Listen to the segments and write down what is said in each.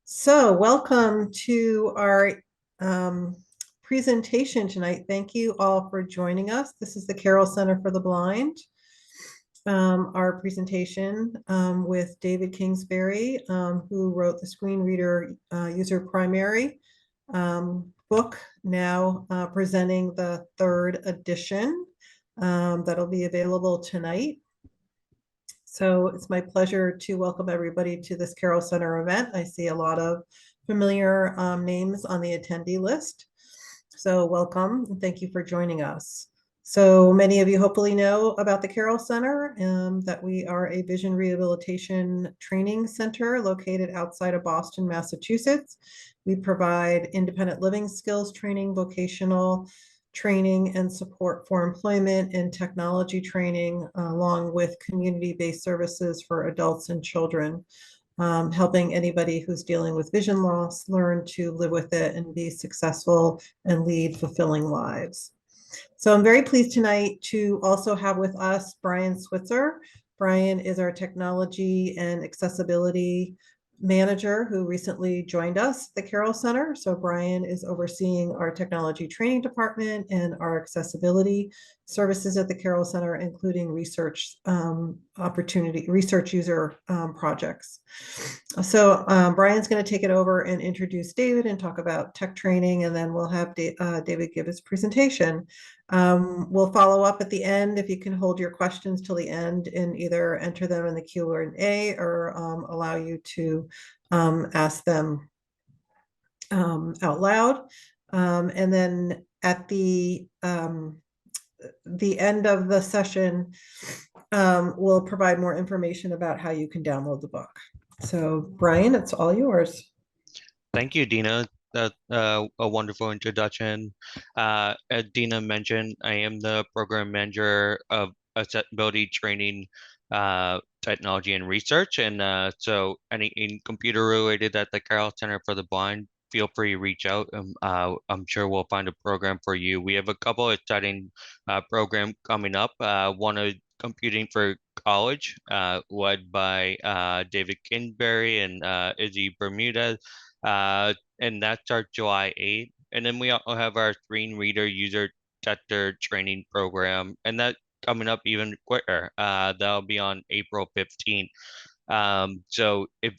So, welcome to our um, presentation tonight. Thank you all for joining us. This is the Carroll Center for the Blind. Our presentation with David Kingsbury, who wrote the Screen Reader User Primary book, now presenting the third edition that'll be available tonight. So it's my pleasure to welcome everybody to this Carroll Center event. I see a lot of familiar names on the attendee list. So welcome and thank you for joining us. So many of you hopefully know about the Carroll Center, that we are a vision rehabilitation training center located outside of Boston, Massachusetts. We provide independent living skills training, vocational training and support for employment and technology training, along with community-based services for adults and children, helping anybody who's dealing with vision loss learn to live with it and be successful and lead fulfilling lives. So I'm very pleased tonight to also have with us Brian Switzer. Brian is our technology and accessibility manager who recently joined us at the Carroll Center. So Brian is overseeing our technology training department and our accessibility services at the Carroll Center, including research research user projects. So Brian's going to take it over and introduce David and talk about tech training, and then we'll have David give his presentation. We'll follow up at the end. If you can hold your questions till the end and either enter them in the Q&A or allow you to ask them out loud. And then at the end of the session, we'll provide more information about how you can download the book. So Brian, it's all yours. Thank you, Dina. That's a wonderful introduction. As Dina mentioned, I am the program manager of accessibility training, technology and research. And so anything computer related at the Carroll Center for the Blind, feel free to reach out. I'm sure we'll find a program for you. We have a couple of exciting programs coming up. One is computing for college, led by David Kingsbury and Izzy Bermudez. And that starts July 8th. And then we also have our screen reader user tester training program, and that coming up even quicker. That'll be on April 15th. So if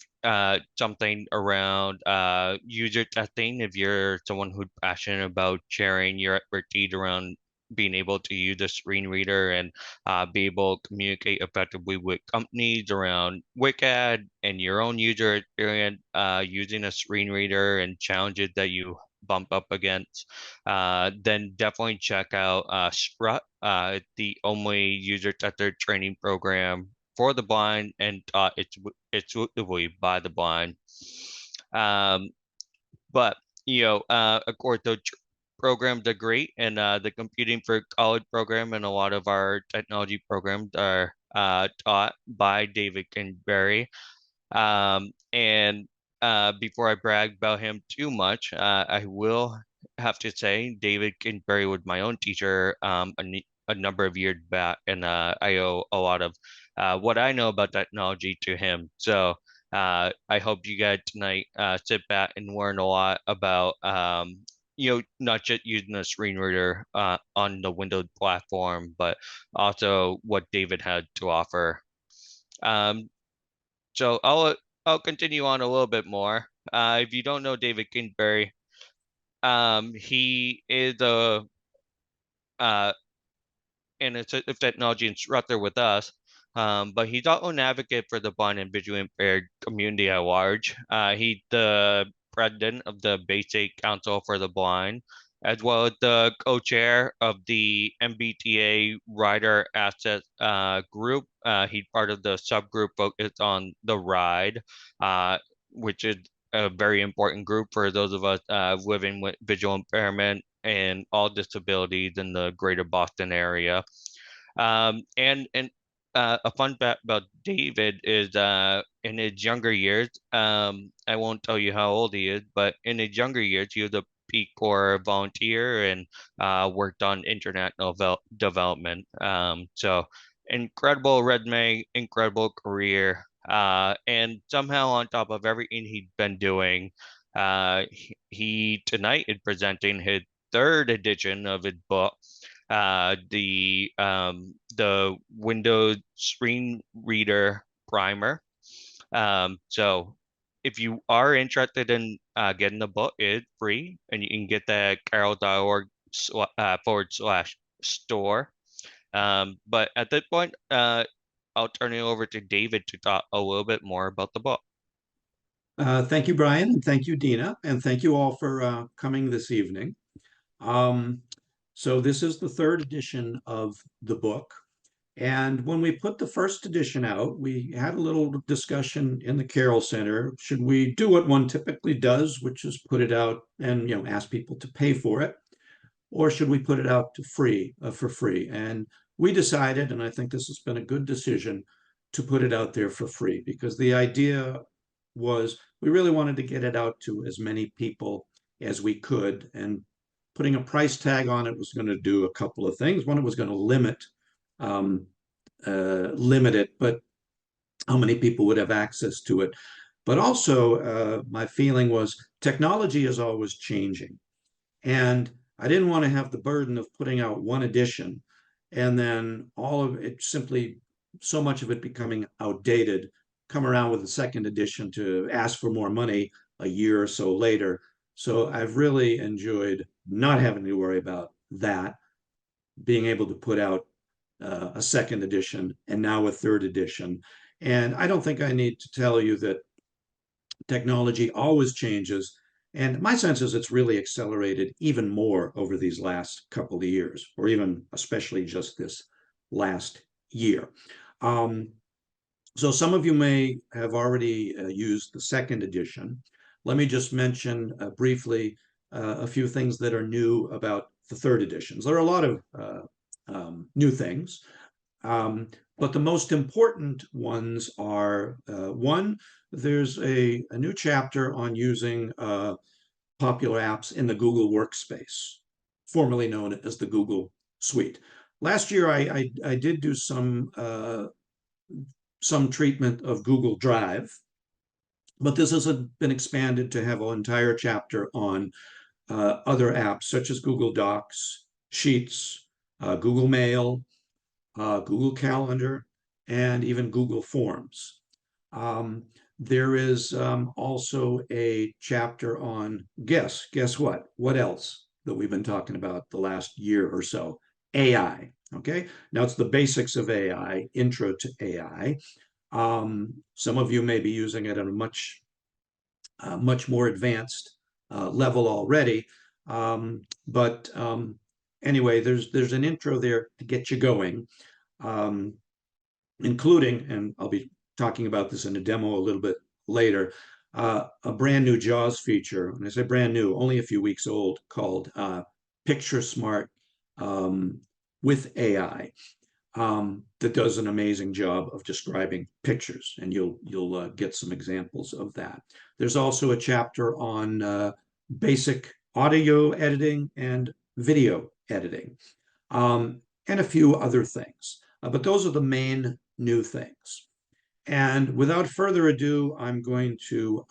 something around user testing, if you're someone who's passionate about sharing your expertise around being able to use a screen reader and be able to communicate effectively with companies around WCAG and your own user experience using a screen reader and challenges that you bump up against, then definitely check out Strut. It's the only user tester training program for the blind, and it's exclusively by the blind. But of course, the programs are great, and the computing for college program and a lot of our technology programs are taught by David Kingsbury. And before I brag about him too much, I will have to say David Kingsbury was my own teacher a number of years back, and I owe a lot of what I know about technology to him. So I hope you guys tonight sit back and learn a lot about not just using a screen reader on the Windows platform, but also what David had to offer. So I'll continue on a little bit more. If you don't know David Kingsbury, he is a an assistive technology instructor with us. But he's also an advocate for the blind and visually impaired community at large. He's the president of the Basic Council for the Blind, as well as the co-chair of the MBTA Rider Asset Group. He's part of the subgroup focused on the ride, which is a very important group for those of us living with visual impairment and all disabilities in the greater Boston area. And a fun fact about David is in his younger years, I won't tell you how old he is, but in his younger years, he was a Peace Corps volunteer and worked on international development. So incredible resume, incredible career. And somehow on top of everything he'd been doing, he tonight is presenting his third edition of his book, the Windows Screen Reader Primer. So if you are interested in getting the book, it's free, and you can get that at carol.org / store. But at this point, I'll turn it over to David to talk a little bit more about the book. Thank you, Brian, and thank you, Dina, and thank you all for coming this evening. Um, so this is the third edition of the book. And when we put the first edition out, we had a little discussion in the Carroll Center. Should we do what one typically does, which is put it out and ask people to pay for it, or should we put it out for free? And we decided, and I think this has been a good decision, to put it out there for free, because the idea was we really wanted to get it out to as many people as we could. And putting a price tag on it was going to do a couple of things. One, it was going to um, limit it, but how many people would have access to it. But also, my feeling was technology is always changing. And I didn't want to have the burden of putting out one edition and then all of it simply, so much of it becoming outdated, come around with a second edition to ask for more money a year or so later. So I've really enjoyed not having to worry about that, being able to put out a second edition and now a third edition. And I don't think I need to tell you that technology always changes. And my sense is it's really accelerated even more over these last couple of years, or even especially just this last year. Um, so some of you may have already used the second edition. Let me just mention briefly a few things that are new about the third editions. There are a lot of new things. But the most important ones are one, there's a new chapter on using popular apps in the Google Workspace, formerly known as the Google Suite. Last year, I did do some treatment of Google Drive, but this has been expanded to have an entire chapter on other apps such as Google Docs, Sheets, Google Mail, Google Calendar, and even Google Forms. There is also a chapter on guess what? What else that we've been talking about the last year or so? AI. Okay. Now it's the basics of AI, intro to AI. Some of you may be using it at a much more advanced level already. But anyway, there's an intro there to get you going, including, and I'll be talking about this in a demo a little bit later, a brand new JAWS feature. When I say brand new, only a few weeks old, called Picture Smart with AI. That does an amazing job of describing pictures, and you'll get some examples of that. There's also a chapter on basic audio editing and video editing, and a few other things. But those are the main new things. And without further ado, we're going to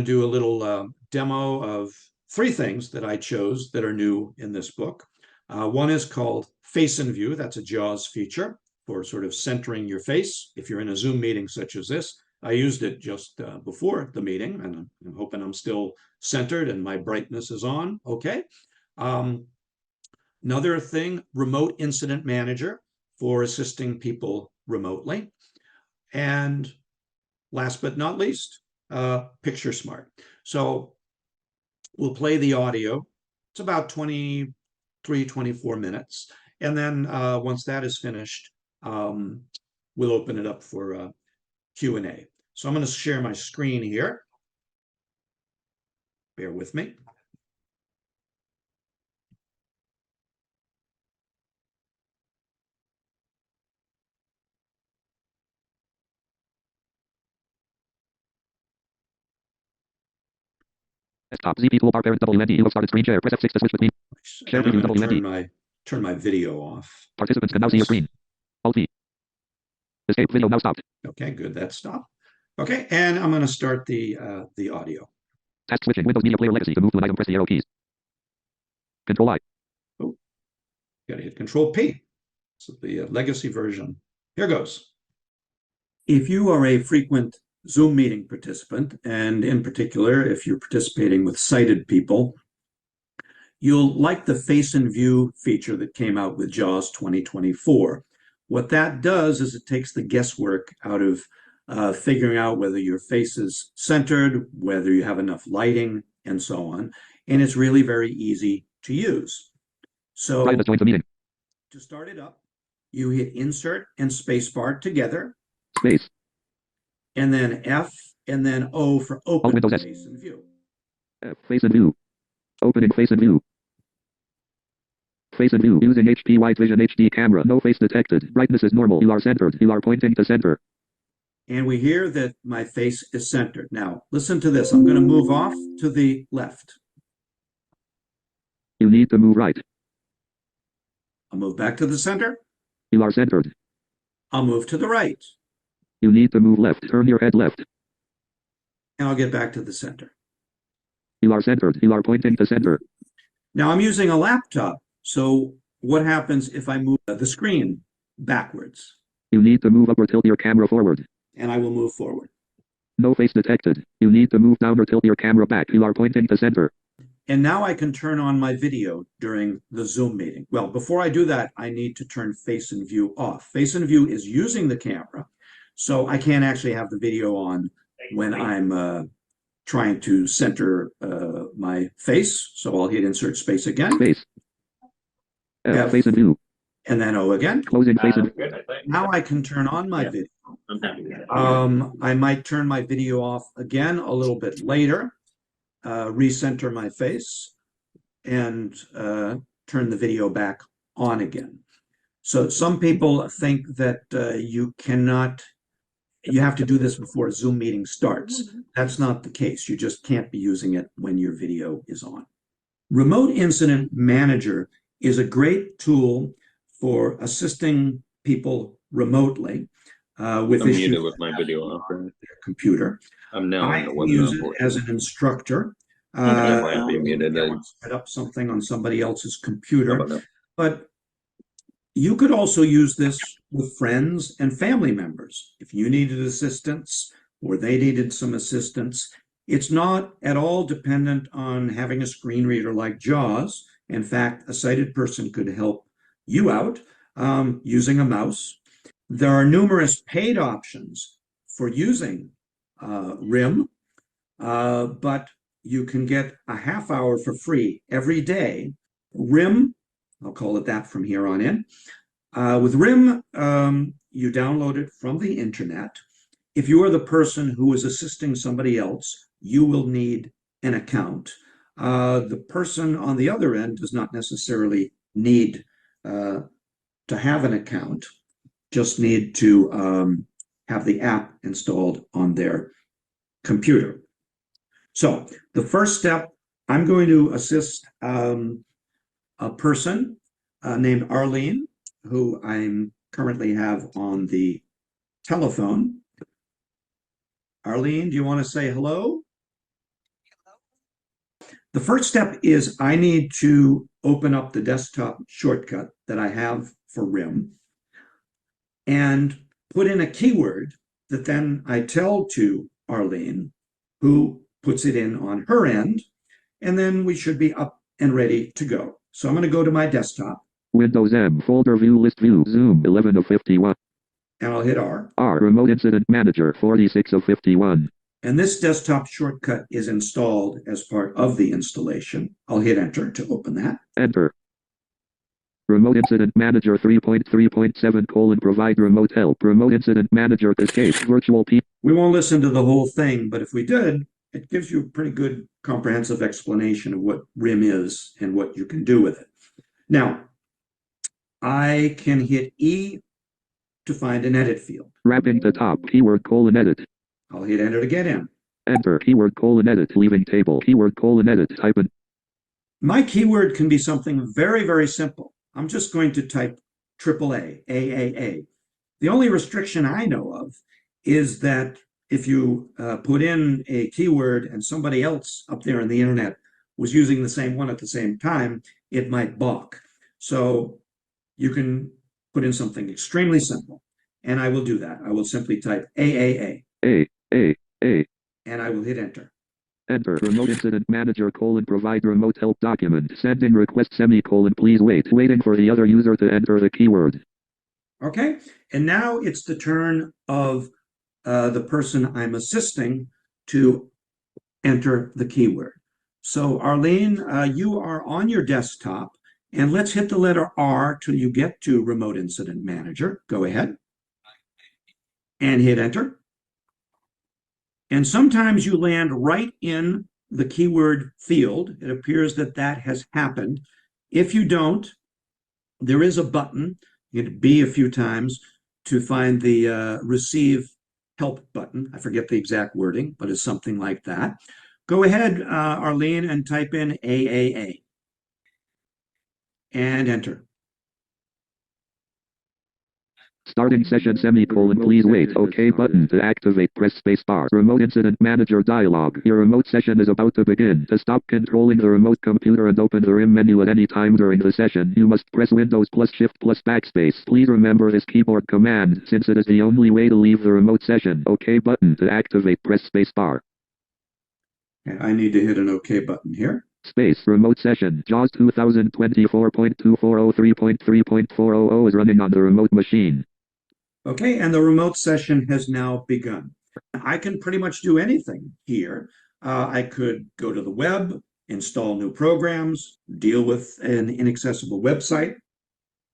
do a little demo of three things that I chose that are new in this book. One is called Face in View. That's a JAWS feature for sort of centering your face. If you're in a Zoom meeting such as this, I used it just before the meeting, and I'm hoping I'm still centered and my brightness is on. Okay. Another thing, Remote Incident Manager for assisting people remotely. And last but not least, Picture Smart. So we'll play the audio. It's about 23, 24 minutes. And then once that is finished, we'll open it up for Q&A. So I'm going to share my screen here. Bear with me. Desktop ZP toolbar parent WND will started screen share. Press F6 to switch between. Share And I'm preview going to WND. turn my video off. Participants can now see your screen. Alt V. Escape video now stopped. Okay, good. That stopped. Okay, and I'm going to start the audio. Task switching. Windows Media Player Legacy. To move to an item, press the arrow keys. Control I. Oh, got to hit Control P. So the legacy version. Here goes. If you are a frequent Zoom meeting participant, and in particular, if you're participating with sighted people, you'll like the Face and View feature that came out with JAWS 2024. What that does is it takes the guesswork out of figuring out whether your face is centered, whether you have enough lighting, and so on. And it's really very easy to use. So Brian has joined the meeting. to start it up, you hit Insert and Spacebar together, Space. and then F, and then O for Open Windows S. Face and View. Face and View. Opening Face and View. Face and View. Using HP Wide Vision HD camera. No face detected. Brightness is normal. You are centered. You are pointing to center. And we hear that my face is centered. Now, listen to this. I'm going to move off to the left. You need to move right. I'll move back to the center. You are centered. I'll move to the right. You need to move left. Turn your head left. And I'll get back to the center. You are centered. You are pointing to center. Now, I'm using a laptop. So what happens if I move the screen backwards? You need to move up or tilt your camera forward. And I will move forward. No face detected. You need to move down or tilt your camera back. You are pointing to center. And now I can turn on my video during the Zoom meeting. Well, before I do that, I need to turn Face and View off. Face and View is using the camera, so I can't actually have the video on when I'm trying to center my face. So I'll hit Insert Space again. Space. F. Face and View. And then O again. Closing Face and View. Now I can turn on my video. I might turn my video off again a little bit later, recenter my face, and turn the video back on again. So some people think that you have to do this before a Zoom meeting starts. That's not the case. You just can't be using it when your video is on. Remote Incident Manager is a great tool for assisting people remotely with I'm issues muted with my video off. on their computer. I'm now I in the webinar. use it as an instructor. I might be muted. I want to set up something on somebody else's How computer, about now? but you could also use this with friends and family members. If you needed assistance or they needed some assistance, it's not at all dependent on having a screen reader like JAWS. In fact, a sighted person could help you out using a mouse. There are numerous paid options for using RIM, but you can get a half hour for free every day. RIM, I'll call it that from here on in. With RIM, you download it from the internet. If you are the person who is assisting somebody else, you will need an account. The person on the other end does not necessarily need to have an account, just need to have the app installed on their computer. So the first step, I'm going to assist a person named Arlene, who I currently have on the telephone. Arlene, do you want to say hello? The first step is I need to open up the desktop shortcut that I have for RIM and put in a keyword that then I tell to Arlene, who puts it in on her end, and then we should be up and ready to go. So I'm going to go to my desktop. Windows M. Folder View List View. Zoom 11 of 51. And I'll hit R. R. Remote Incident Manager 46 of 51. And this desktop shortcut is installed as part of the installation. I'll hit Enter to open that. Enter. Remote Incident Manager 3.3.7 : provide remote help. Remote Incident Manager escape. Virtual P. We won't listen to the whole thing, but if we did, it gives you a pretty good comprehensive explanation of what RIM is and what you can do with it. Now, I can hit E to find an edit field. Wrapping the top. Keyword : edit. I'll hit Enter to get in. Enter. Keyword : edit. Leaving table. Keyword : edit. Type in. My keyword can be something very, very simple. I'm just going to type AAA, AAA. The only restriction I know of is that if you put in a keyword and somebody else up there on the internet was using the same one at the same time, it might balk. So you can put in something extremely simple, and I will do that. I will simply type AAA, A. and I will hit enter. Enter. Remote incident manager : provide remote help document. Sending request : please wait. Waiting for the other user to enter the keyword. Okay, and now it's the turn of the person I'm assisting to enter the keyword. So Arlene, you are on your desktop, and let's hit the letter R till you get to Remote Incident Manager. Go ahead and hit enter. And sometimes you land right in the keyword field. It appears that that has happened. If you don't, there is a button, you hit B a few times to find the receive help button. I forget the exact wording, but it's something like that. Go ahead, Arlene, and type in AAA and enter. Starting session : please wait. OK button to activate. Press spacebar. Remote incident manager dialog. Your remote session is about to begin. To stop controlling the remote computer and open the RIM menu at any time during the session, you must press Windows plus Shift plus backspace. Please remember this keyboard command since it is the only way to leave the remote session. OK button to activate. Press spacebar. I need to hit an OK button here. Space. Remote session. JAWS 2024.2403.3.400 is running on the remote machine. Okay, and the remote session has now begun. I can pretty much do anything here. I could go to the web, install new programs, deal with an inaccessible website.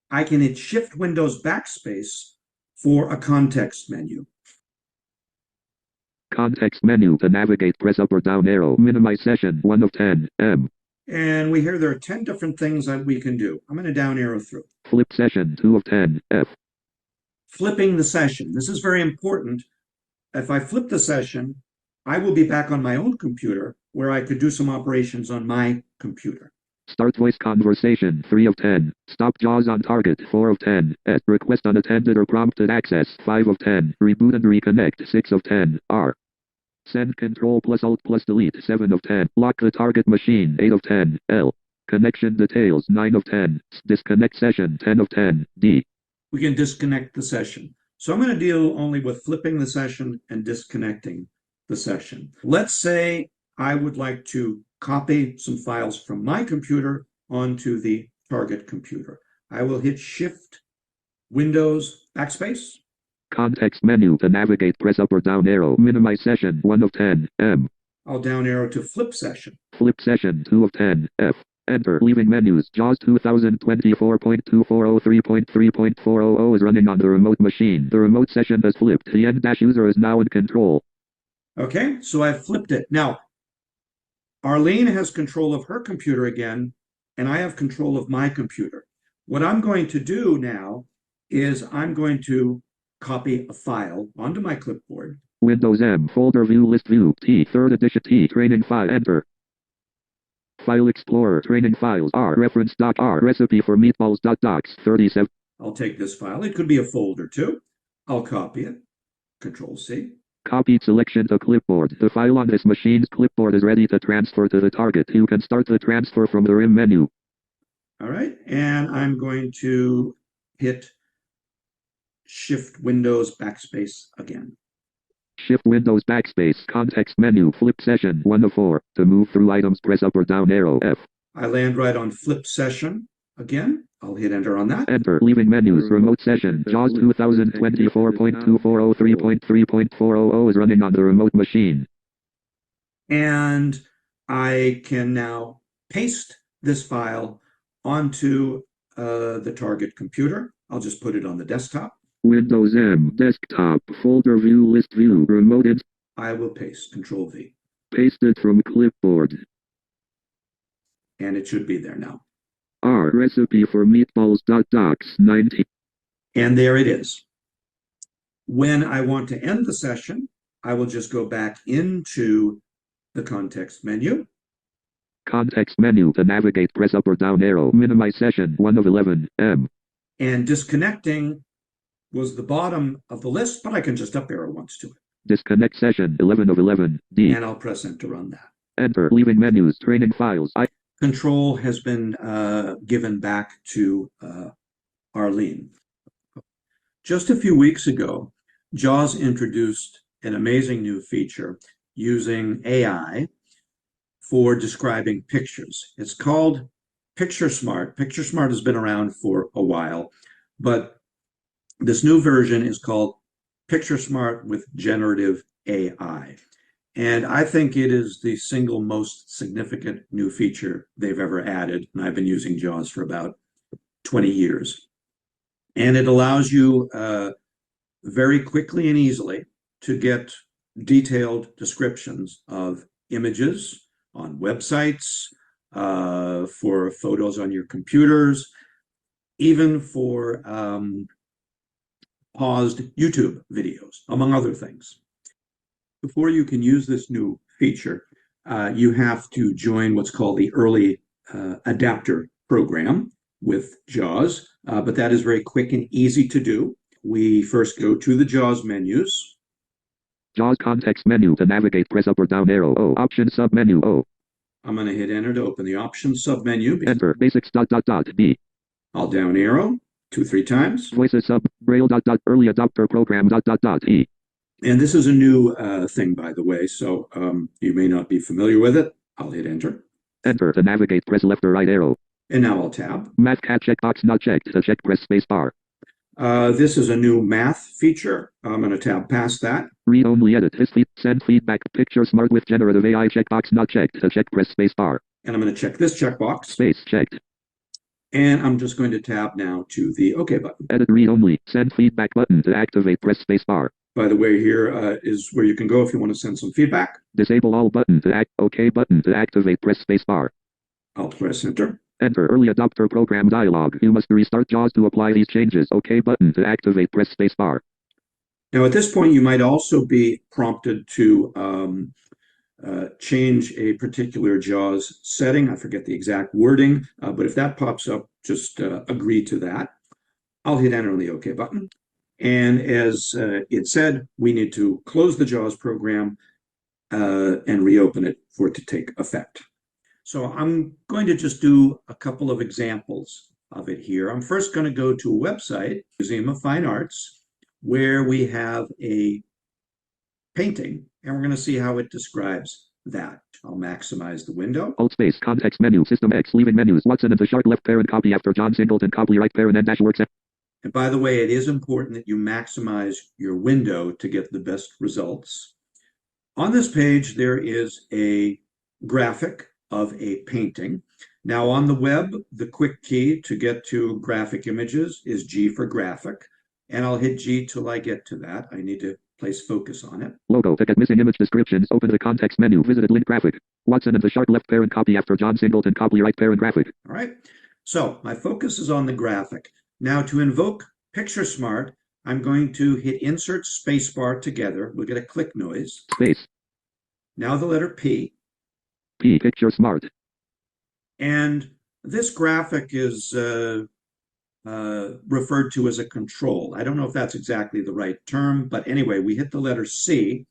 I can hit Shift Windows Backspace for a context menu. Context menu. To navigate, press up or down arrow. Minimize session. 1 of 10. M. And we hear there are 10 different things that we can do. I'm going to down arrow through. Flip session. 2 of 10. F. Flipping the session. This is very important. If I flip the session, I will be back on my own computer where I could do some operations on my computer. Start voice conversation. 3 of 10. Stop JAWS on target. 4 of 10. S. Request unattended or prompted access. 5 of 10. Reboot and reconnect. 6 of 10. R. Send Control plus Alt plus Delete. 7 of 10. Lock the target machine. 8 of 10. L. Connection details. 9 of 10. Disconnect session. 10 of 10. D. We can disconnect the session. So I'm going to deal only with flipping the session and disconnecting the session. Let's say I would like to copy some files from my computer onto the target computer. I will hit Shift Windows Backspace. Context menu. To navigate, press up or down arrow. Minimize session. 1 of 10. M. I'll down arrow to flip session. Flip session. 2 of 10. F. Enter. Leaving menus. JAWS 2024.2403.3.400 is running on the remote machine. The remote session has flipped. The end-user is now in control. Okay, so I've flipped it. Now, Arlene has control of her computer again, and I have control of my computer. What I'm going to do now is I'm going to copy a file onto my clipboard. Windows M. Folder view. List view. T. 3rd edition. T. Training file. Enter. File Explorer. Training files. R. Reference doc. R. Recipe for meatballs. Docs. 37. I'll take this file. It could be a folder too. I'll copy it. Control C. Copied selection to clipboard. The file on this machine's clipboard is ready to transfer to the target. You can start the transfer from the RIM menu. All right, and I'm going to hit Shift Windows Backspace again. Shift Windows Backspace. Context menu. Flip session. 1 of 4. To move through items, press up or down arrow. F. I land right on Flip Session again. I'll hit Enter on that. Enter. Leaving menus. Remote session. JAWS 2024.2403.3.400 is running on the remote machine. And I can now paste this file onto the target computer. I'll just put it on the desktop. Windows M. Desktop. Folder view. List view. Remote. I will paste. Control V. Pasted from clipboard. And it should be there now. R. Recipe for meatballs. Docs. 19. And there it is. When I want to end the session, I will just go back into the context menu. Context menu. To navigate, press up or down arrow. Minimize session. 1 of 11. M. And disconnecting was the bottom of the list, but I can just up arrow once to it. Disconnect session 11 of 11. D. And I'll press enter on that. Enter. Leaving menus. Training files. Control has been given back to Arlene. Just a few weeks ago, JAWS introduced an amazing new feature using AI for describing pictures. It's called Picture Smart. Picture Smart has been around for a while, but this new version is called Picture Smart with Generative AI. And I think it is the single most significant new feature they've ever added. And I've been using JAWS for about 20 years. And it allows you very quickly and easily to get detailed descriptions of images on websites, for photos on your computers, even for paused YouTube videos, among other things. Before you can use this new feature, you have to join what's called the early adapter program with JAWS, but that is very quick and easy to do. We first go to the JAWS menus. JAWS context menu. To navigate, press up or down arrow. O. Option sub menu. O. I'm going to hit enter to open the options sub menu. Enter. Basics. B. I'll down arrow 2-3 times. Voices sub. Braille. Early adopter program. E. And this is a new thing, by the way, so you may not be familiar with it. I'll hit enter. Enter. To navigate, press left or right arrow. And now I'll tab. Math cat checkbox not checked. To check, press space bar. This is a new math feature. I'm going to tab past that. Read only, edit. Send feedback. Picture Smart with generative AI checkbox not checked. To check, press space bar. And I'm going to check this checkbox. Space checked. And I'm just going to tab now to the OK button. Edit read only. Send feedback button. To activate, press space bar. By the way, here is where you can go if you want to send some feedback. Disable all button. To OK button. To activate, press space bar. I'll press enter. Enter early adopter program dialog. You must restart JAWS to apply these changes. OK button. To activate, press space bar. Now at this point, you might also be prompted to change a particular JAWS setting. I forget the exact wording, but if that pops up, just agree to that. I'll hit enter on the OK button. And as it said, we need to close the JAWS program and reopen it for it to take effect. So I'm going to just do a couple of examples of it here. I'm first going to go to a website, Museum of Fine Arts, where we have a painting, and we're going to see how it describes that. I'll maximize the window. Alt space, context menu, System X, leaving menus, Watson and the Sharp left parent copy after John Singleton, copyright parent and dash works. And by the way, it is important that you maximize your window to get the best results. On this page, there is a graphic of a painting. Now on the web, the quick key to get to graphic images is G for graphic. And I'll hit G till I get to that. I need to place focus on it. Logo, to get missing image descriptions, open the context menu, visited link graphic. Watson and the Sharp left parent copy after John Singleton, copyright parent graphic. All right. So my focus is on the graphic. Now to invoke Picture Smart, I'm going to hit insert spacebar together. We'll get a click noise. Space. Now the letter P. P, Picture Smart. And this graphic is referred to as a control. I don't know if that's exactly the right term, but anyway, we hit the letter C.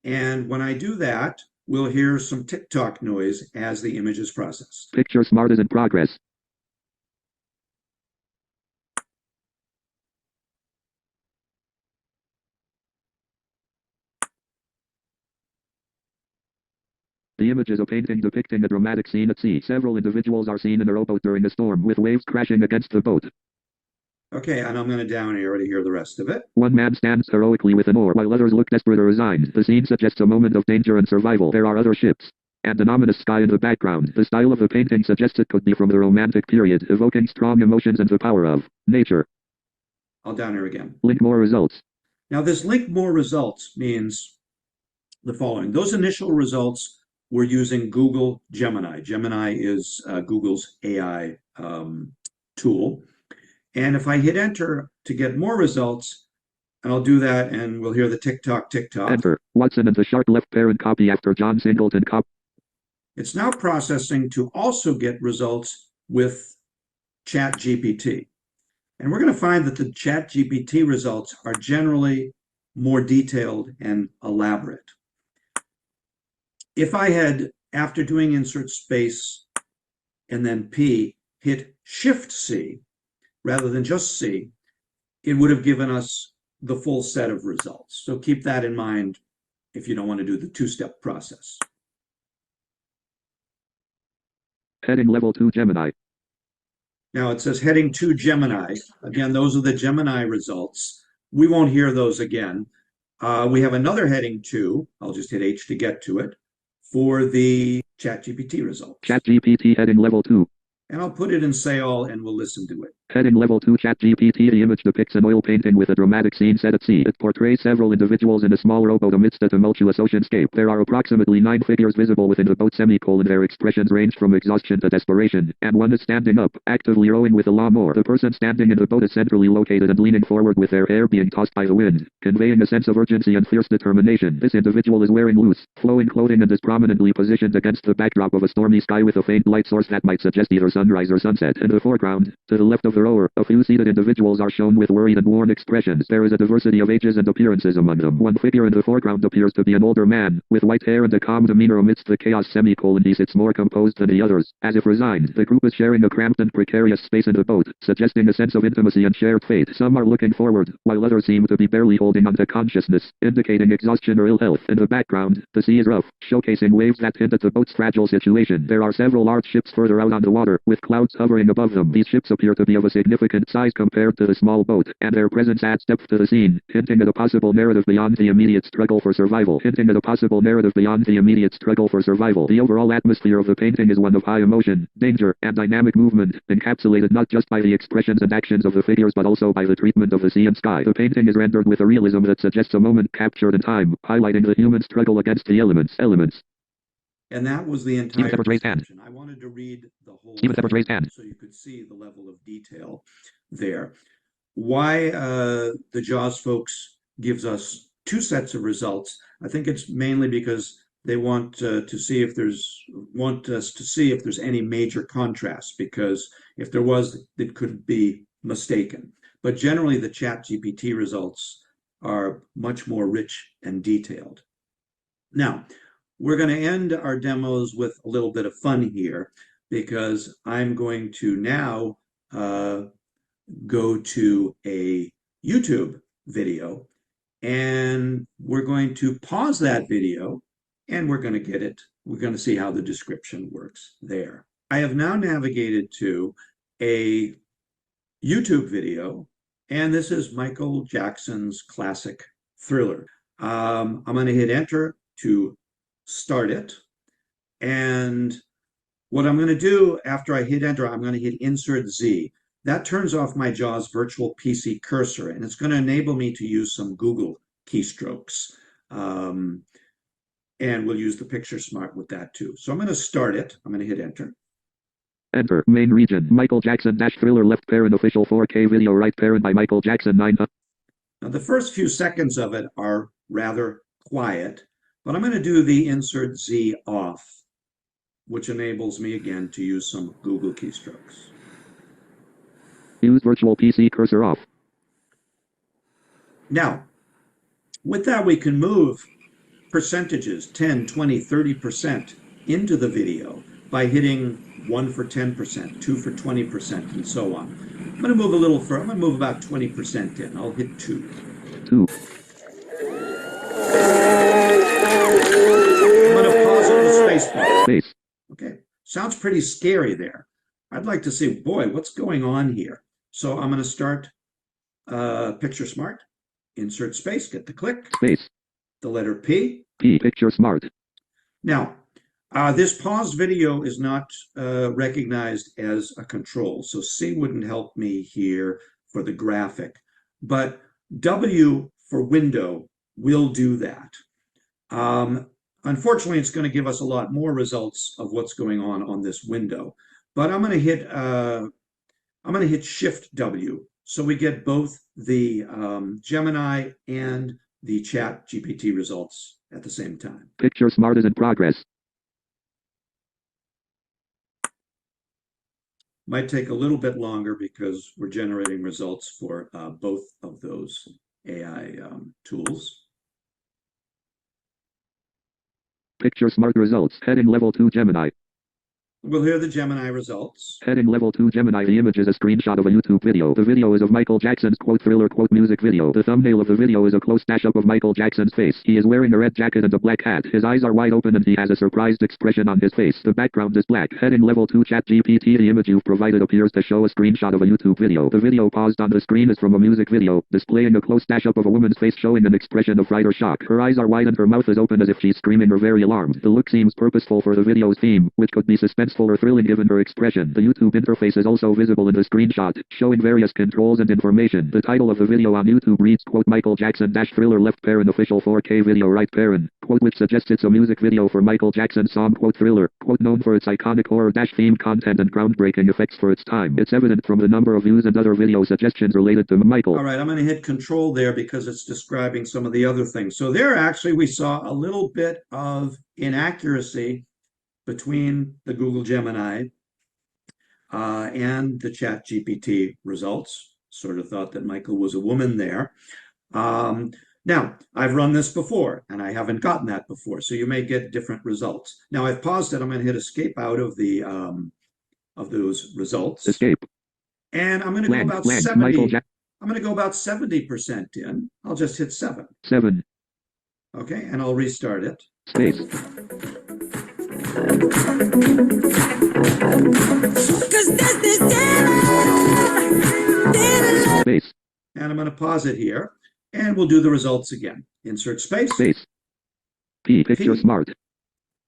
And when I do that, we'll hear some tick-tock noise as the image is processed. Picture Smart is in progress. The image is a painting depicting a dramatic scene at sea. Several individuals are seen in a rowboat during a storm, with waves crashing against the boat. Okay, and I'm going to down arrow to hear the rest of it. One man stands heroically with an oar, while others look desperate or resigned. The scene suggests a moment of danger and survival. There are other ships and an ominous sky in the background. The style of the painting suggests it could be from the Romantic period, evoking strong emotions and the power of nature. I'll down arrow again. Link more results. Now this link more results means the following. Those initial results were using Google Gemini. Gemini is Google's AI tool. And if I hit enter to get more results, and I'll do that, and we'll hear the tick-tock, tick-tock. Enter. Watson and the Sharp left parent copy after John Singleton copy. It's now processing to also get results with ChatGPT. And we're going to find that the ChatGPT results are generally more detailed and elaborate. If I had, after doing insert space and then P, hit Shift C rather than just C, it would have given us the full set of results. So keep that in mind if you don't want to do the two-step process. Heading level 2 Gemini. Now it says heading to Gemini. Again, those are the Gemini results. We won't hear those again. We have another heading 2. I'll just hit H to get to it for the ChatGPT results. ChatGPT heading level 2. And I'll put it in Say All and we'll listen to it. Heading level 2 ChatGPT. The image depicts an oil painting with a dramatic scene set at sea. It portrays several individuals in a small rowboat amidst a tumultuous oceanscape. There are approximately 9 figures visible within the boat. Their expressions range from exhaustion to desperation, and one is standing up, actively rowing with a lawnmower. The person standing in the boat is centrally located and leaning forward with their hair being tossed by the wind, conveying a sense of urgency and fierce determination. This individual is wearing loose, flowing clothing and is prominently positioned against the backdrop of a stormy sky with a faint light source that might suggest either sunrise or sunset. In the foreground, to the left of the rower, a few seated individuals are shown with worried and worn expressions. There is a diversity of ages and appearances among them. One figure in the foreground appears to be an older man, with white hair and a calm demeanor amidst the chaos. He sits more composed than the others, as if resigned. The group is sharing a cramped and precarious space in the boat, suggesting a sense of intimacy and shared fate. Some are looking forward, while others seem to be barely holding on to consciousness, indicating exhaustion or ill health. In the background, the sea is rough, showcasing waves that hint at the boat's fragile situation. There are several large ships further out on the water, with clouds hovering above them. These ships appear to be of a significant size compared to the small boat, and their presence adds depth to the scene, hinting at a possible narrative beyond the immediate struggle for survival. The overall atmosphere of the painting is one of high emotion, danger, and dynamic movement, encapsulated not just by the expressions and actions of the figures but also by the treatment of the sea and sky. The painting is rendered with a realism that suggests a moment captured in time, highlighting the human struggle against the elements. And that was the entire description. I wanted to read the whole thing so you could see the level of detail there. Why the JAWS folks gives us 2 sets of results, I think it's mainly because they want us to see if there's any major contrast, because if there was, it could be mistaken. But generally, the ChatGPT results are much more rich and detailed. Now, we're going to end our demos with a little bit of fun here, because I'm going to now go to a YouTube video, and we're going to pause that video, and we're going to get it. We're going to see how the description works there. I have now navigated to a YouTube video, and this is Michael Jackson's classic Thriller. I'm going to hit enter to start it. And what I'm going to do after I hit enter, I'm going to hit insert Z. That turns off my JAWS virtual PC cursor, and it's going to enable me to use some Google keystrokes. And we'll use the Picture Smart with that too. So I'm going to start it. I'm going to hit enter. Enter. Main region. Michael Jackson - Thriller. Left parent official 4K video. Right parent by Michael Jackson 9. Now the first few seconds of it are rather quiet, but I'm going to do the insert Z off, which enables me again to use some Google keystrokes. Use virtual PC cursor off. Now, with that, we can move percentages, 10, 20, 30% into the video by hitting 1 for 10%, 2 for 20%, and so on. I'm going to move a little further. I'm going to move about 20% in. I'll hit 2. 2. I'm going to pause on the space bar. Space. Okay, sounds pretty scary there. I'd like to see, boy, what's going on here? So I'm going to start Picture Smart, insert space, get the click. Space. The letter P. P. Picture Smart. Now, this paused video is not recognized as a control, so C wouldn't help me here for the graphic, but W for window will do that. Unfortunately, it's going to give us a lot more results of what's going on this window, but I'm going to hit Shift W, so we get both the Gemini and the ChatGPT results at the same time. Picture Smart is in progress. Might take a little bit longer because we're generating results for both of those AI tools. Picture Smart results. Heading level 2 Gemini. We'll hear the Gemini results. Heading level 2 Gemini. The image is a screenshot of a YouTube video. The video is of Michael Jackson's quote thriller quote music video. The thumbnail of the video is a close stash-up of Michael Jackson's face. He is wearing a red jacket and a black hat. His eyes are wide open and he has a surprised expression on his face. The background is black. Heading level 2 ChatGPT. The image you've provided appears to show a screenshot of a YouTube video. The video paused on the screen is from a music video, displaying a close stash-up of a woman's face showing an expression of fright or shock. Her eyes are wide and her mouth is open as if she's screaming or very alarmed. The look seems purposeful for the video's theme, which could be suspenseful or thrilling given her expression. The YouTube interface is also visible in the screenshot, showing various controls and information. The title of the video on YouTube reads, quote, Michael Jackson - thriller left parent official 4K video right parent, quote, which suggests it's a music video for Michael Jackson's song, quote, Thriller, quote, known for its iconic horror - themed content and groundbreaking effects for its time. It's evident from the number of views and other video suggestions related to Michael. All right, I'm going to hit control there because it's describing some of the other things. So there actually we saw a little bit of inaccuracy between the Google Gemini and the ChatGPT results. Sort of thought that Michael was a woman there. Now, I've run this before, and I haven't gotten that before, so you may get different results. Now, I've paused it. I'm going to hit escape out of the of those results. Escape. And I'm going to go about 70. I'm going to go about 70% in. I'll just hit 7. 7. Okay, and I'll restart it. Space. Space. And I'm going to pause it here, and we'll do the results again. Insert space. Space. P. Picture P. Smart.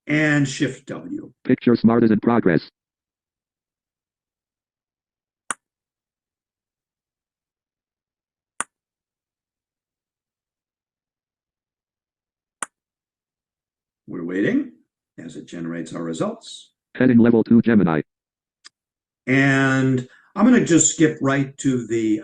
And Shift W. Picture Smart is in progress. We're waiting as it generates our results. Heading level 2 Gemini. And I'm going to just skip right to the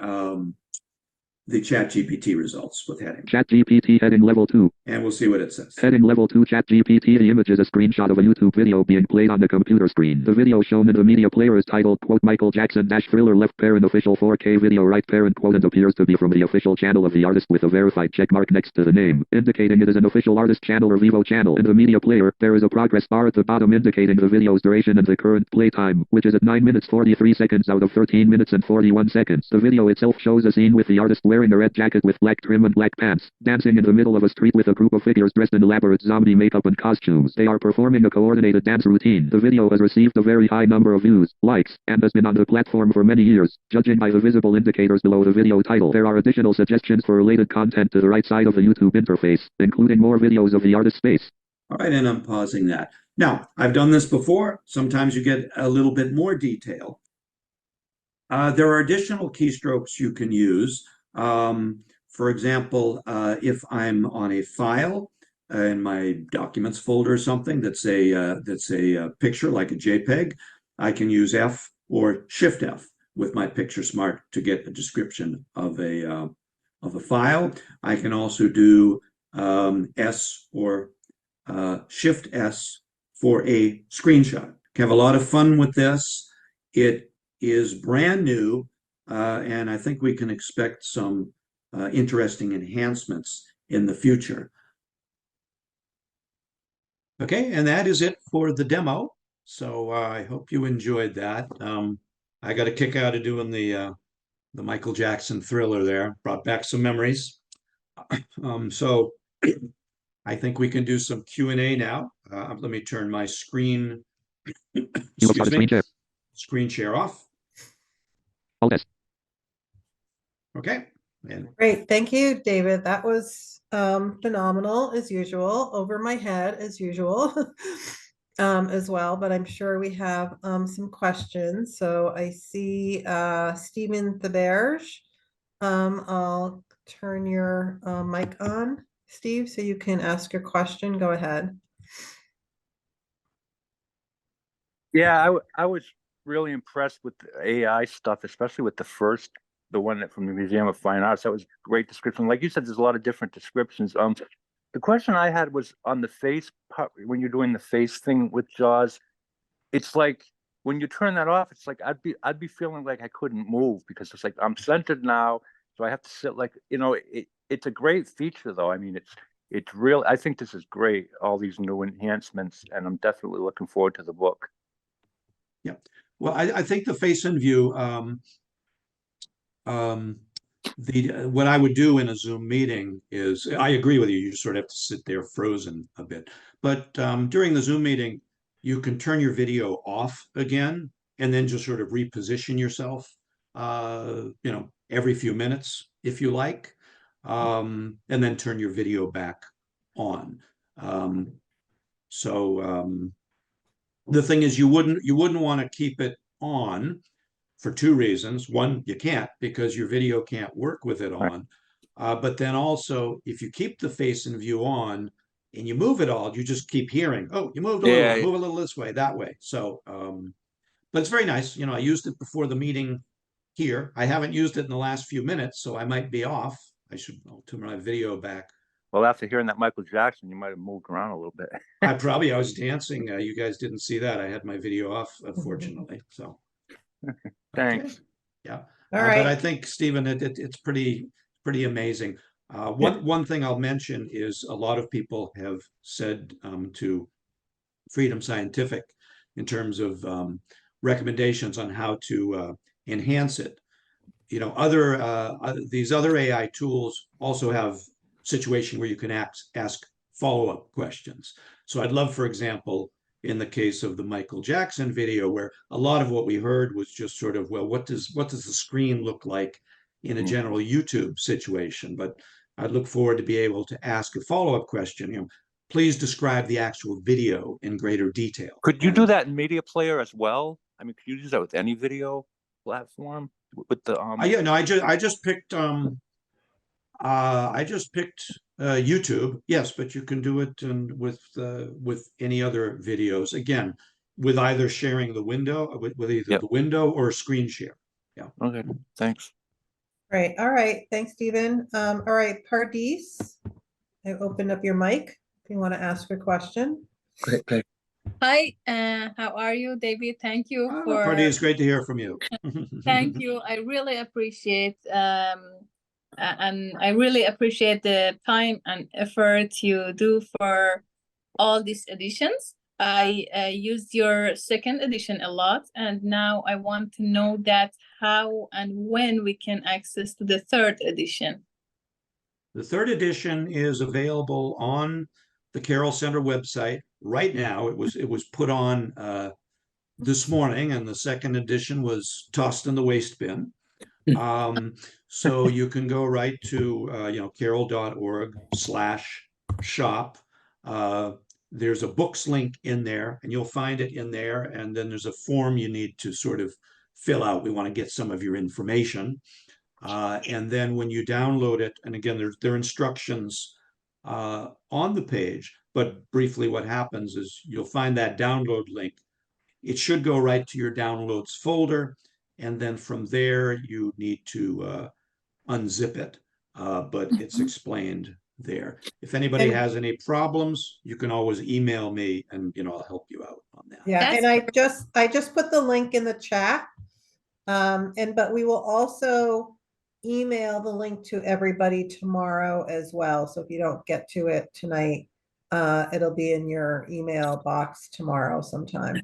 ChatGPT results with heading. ChatGPT heading level 2. And we'll see what it says. Heading level 2 ChatGPT. The image is a screenshot of a YouTube video being played on the computer screen. The video shown in the media player is titled, quote, Michael Jackson - thriller left parent official 4K video right parent, quote, and appears to be from the official channel of the artist with a verified checkmark next to the name, indicating it is an official artist channel or Vivo channel. In the media player, there is a progress bar at the bottom indicating the video's duration and the current play time, which is at 9 minutes 43 seconds out of 13 minutes and 41 seconds. The video itself shows a scene with the artist wearing a red jacket with black trim and black pants, dancing in the middle of a street with a group of figures dressed in elaborate zombie makeup and costumes. They are performing a coordinated dance routine. The video has received a very high number of views, likes, and has been on the platform for many years, judging by the visible indicators below the video title. There are additional suggestions for related content to the right side of the YouTube interface, including more videos of the artist's face. All right, and I'm pausing that. Now, I've done this before. Sometimes you get a little bit more detail. There are additional keystrokes you can use. For example, if I'm on a file in my documents folder or something that's a picture like a JPEG, I can use F or Shift F with my Picture Smart to get a description of a file. I can also do S or Shift S for a screenshot. Can have a lot of fun with this. It is brand new, and I think we can expect some interesting enhancements in the future. Okay, and that is it for the demo. So I hope you enjoyed that. I got a kick out of doing the Michael Jackson Thriller there. Brought back some memories. So I think we can do some Q&A now. Let me turn my screen. Excuse me. Screen share off. Okay. And Great. Thank you, David. That was phenomenal as usual, over my head as usual as well, but I'm sure we have some questions. So I see Stephen Theberge. I'll turn your mic on, Steve, so you can ask your question. Go ahead. Yeah, I was really impressed with the AI stuff, especially with the one from the Museum of Fine Arts. That was a great description. Like you said, there's a lot of different descriptions. The question I had was on the face part, when you're doing the face thing with JAWS, it's like when you turn that off, it's like I'd be feeling like I couldn't move because it's like I'm centered now, so I have to sit like it's a great feature though. I mean, it's real. I think this is great. All these new enhancements, and I'm definitely looking forward to the book. Yeah. Well, I think the face in view, what I would do in a Zoom meeting is, I agree with you, you just sort of have to sit there frozen a bit. But during the Zoom meeting, you can turn your video off again and then just sort of reposition yourself, every few minutes if you like, and then turn your video back on. So the thing is, you wouldn't want to keep it on for two reasons. One, you can't because your video can't work with it on. But then also, if you keep the face in view on and you move it all, you just keep hearing, oh, you moved a little, move a little this way, that way. So, but it's very nice. I used it before the meeting here. I haven't used it in the last few minutes, so I might be off. I should turn my video back. Well, after hearing that Michael Jackson, you might have moved around a little bit. I was dancing. You guys didn't see that. I had my video off, unfortunately. So. Thanks. Okay. Yeah. All right. But I think, Stephen, it's pretty amazing. One thing I'll mention is a lot of people have said to Freedom Scientific in terms of recommendations on how to enhance it. These other AI tools also have situation where you can ask follow-up questions. So I'd love, for example, in the case of the Michael Jackson video, where a lot of what we heard was just sort of, well, what does the screen look like in a general YouTube situation? But I'd look forward to be able to ask a follow-up question. Please describe the actual video in greater detail. Could you do that in Media Player as well? I mean, could you do that with any video platform? With the Yeah, no, I just picked YouTube. Yes, but you can do it with any other videos. Again, with either sharing the window, with either the window or screen share. Yeah. Okay. Thanks. Great. All right. Thanks, Stephen. All right, Pardis, I opened up your mic if you want to ask a question. Okay. Hi, how are you, David? Thank you for. Pardis, it's great to hear from you. Thank you. I really appreciate and I really appreciate the time and effort you do for all these editions. I used your second edition a lot, and now I want to know that how and when we can access to the third edition. The third edition is available on the Carroll Center website right now. It was put on this morning, and the second edition was tossed in the waste bin. So you can go right to carroll.org/shop. There's a books link in there, and you'll find it in there. And then there's a form you need to sort of fill out. We want to get some of your information. And then when you download it, and again, there are instructions on the page, but briefly what happens is you'll find that download link. It should go right to your downloads folder. And then from there, you need to unzip it, but it's explained there. If anybody has any problems, you can always email me and I'll help you out on that. Yeah, and I just put the link in the chat. But we will also email the link to everybody tomorrow as well. So if you don't get to it tonight, it'll be in your email box tomorrow sometime.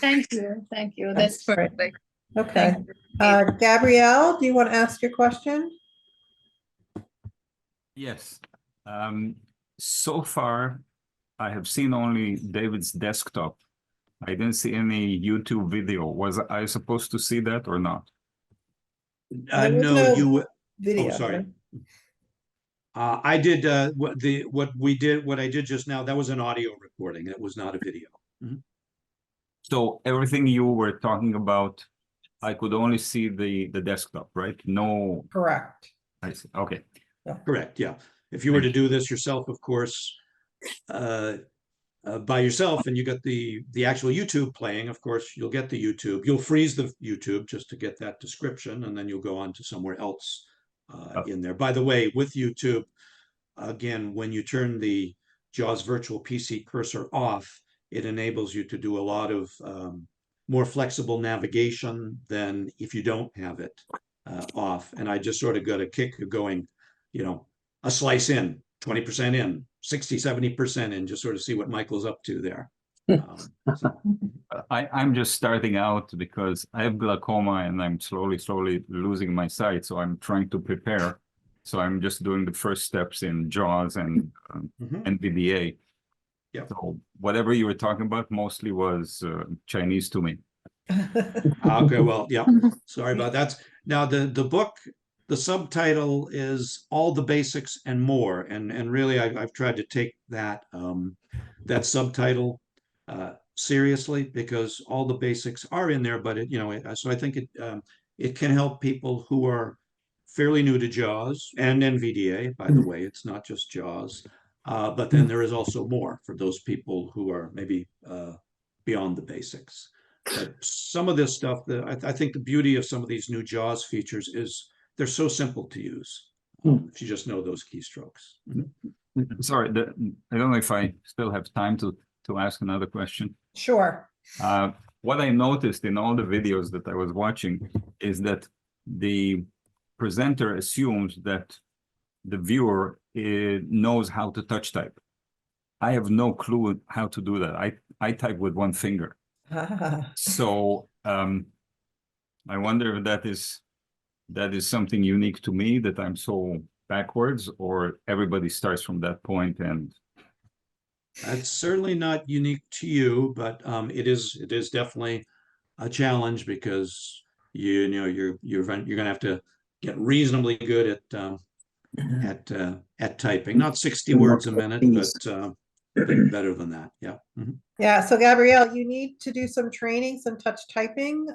Thank you. Thank you. That's perfect. Okay. Gabrielle, do you want to ask your question? Yes. So far, I have seen only David's desktop. I didn't see any YouTube video. Was I supposed to see that or not? No, you. Video. Oh, sorry. I did what I did just now. That was an audio recording. It was not a video. Mm-hmm. So everything you were talking about, I could only see the desktop, right? No. Correct. I see. Okay. Yeah. Correct. Yeah. If you were to do this yourself, of course, by yourself, and you got the actual YouTube playing, of course, you'll get the YouTube. You'll freeze the YouTube just to get that description, and then you'll go on to somewhere else in there. By the way, with YouTube, again, when you turn the JAWS Virtual PC cursor off, it enables you to do a lot of more flexible navigation than if you don't have it off. And I just sort of got a kick of going, a slice in, 20% in, 60, 70% in, just sort of see what Michael's up to there. I'm just starting out because I have glaucoma and I'm slowly losing my sight. So I'm trying to prepare. So I'm just doing the first steps in JAWS and NVDA. Yep. So whatever you were talking about mostly was Chinese to me. Okay, well, yeah, sorry about that. Now the book, the subtitle is All the Basics and More, and really I've tried to take that that subtitle seriously, because all the basics are in there, but so I think it can help people who are fairly new to JAWS and NVDA. By the way, it's not just JAWS, but then there is also more for those people who are maybe beyond the basics. But some of this stuff, I think the beauty of some of these new JAWS features is they're so simple to use if you just know those keystrokes. Sorry, I don't know if I still have time to ask another question. Sure. What I noticed in all the videos that I was watching is that the presenter assumes that the viewer knows how to touch type. I have no clue how to do that. I type with one finger. So I wonder if that is something unique to me, that I'm so backwards, or everybody starts from that point. And that's certainly not unique to you, but it is definitely a challenge, because you're going to have to get reasonably good at typing. Not 60 words a minute, but better than that. Yeah. Yeah. So Gabrielle, you need to do some training, some touch typing.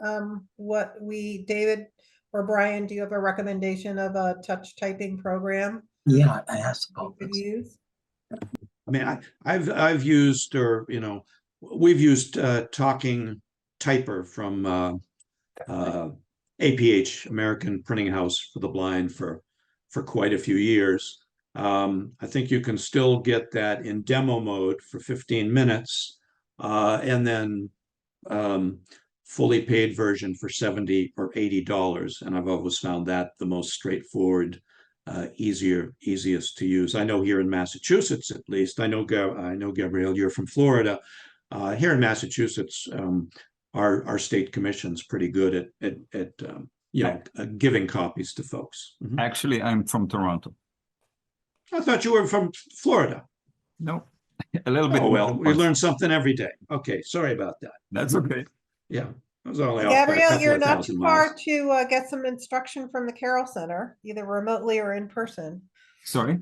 David or Brian, do you have a recommendation of a touch typing program? Yeah, I asked about you could this. use? I mean, I've used, or we've used Talking Typer from APH, American Printing House for the Blind, for quite a few years. I think you can still get that in demo mode for 15 minutes, and then fully paid version for $70 or $80. And I've always found that the most straightforward, easiest to use. I know here in Massachusetts, at least, I know Gabrielle, you're from Florida. Here in Massachusetts, our state commission's pretty good at giving copies to folks. Actually, I'm from Toronto. I thought you were from Florida. No, a little bit. Oh, well, we learn something every day. Okay, sorry about that. That's okay. Yeah, I was only off by a Gabrielle, couple you're of not thousand too miles. far to get some instruction from the Carroll Center, either remotely or in person. Sorry?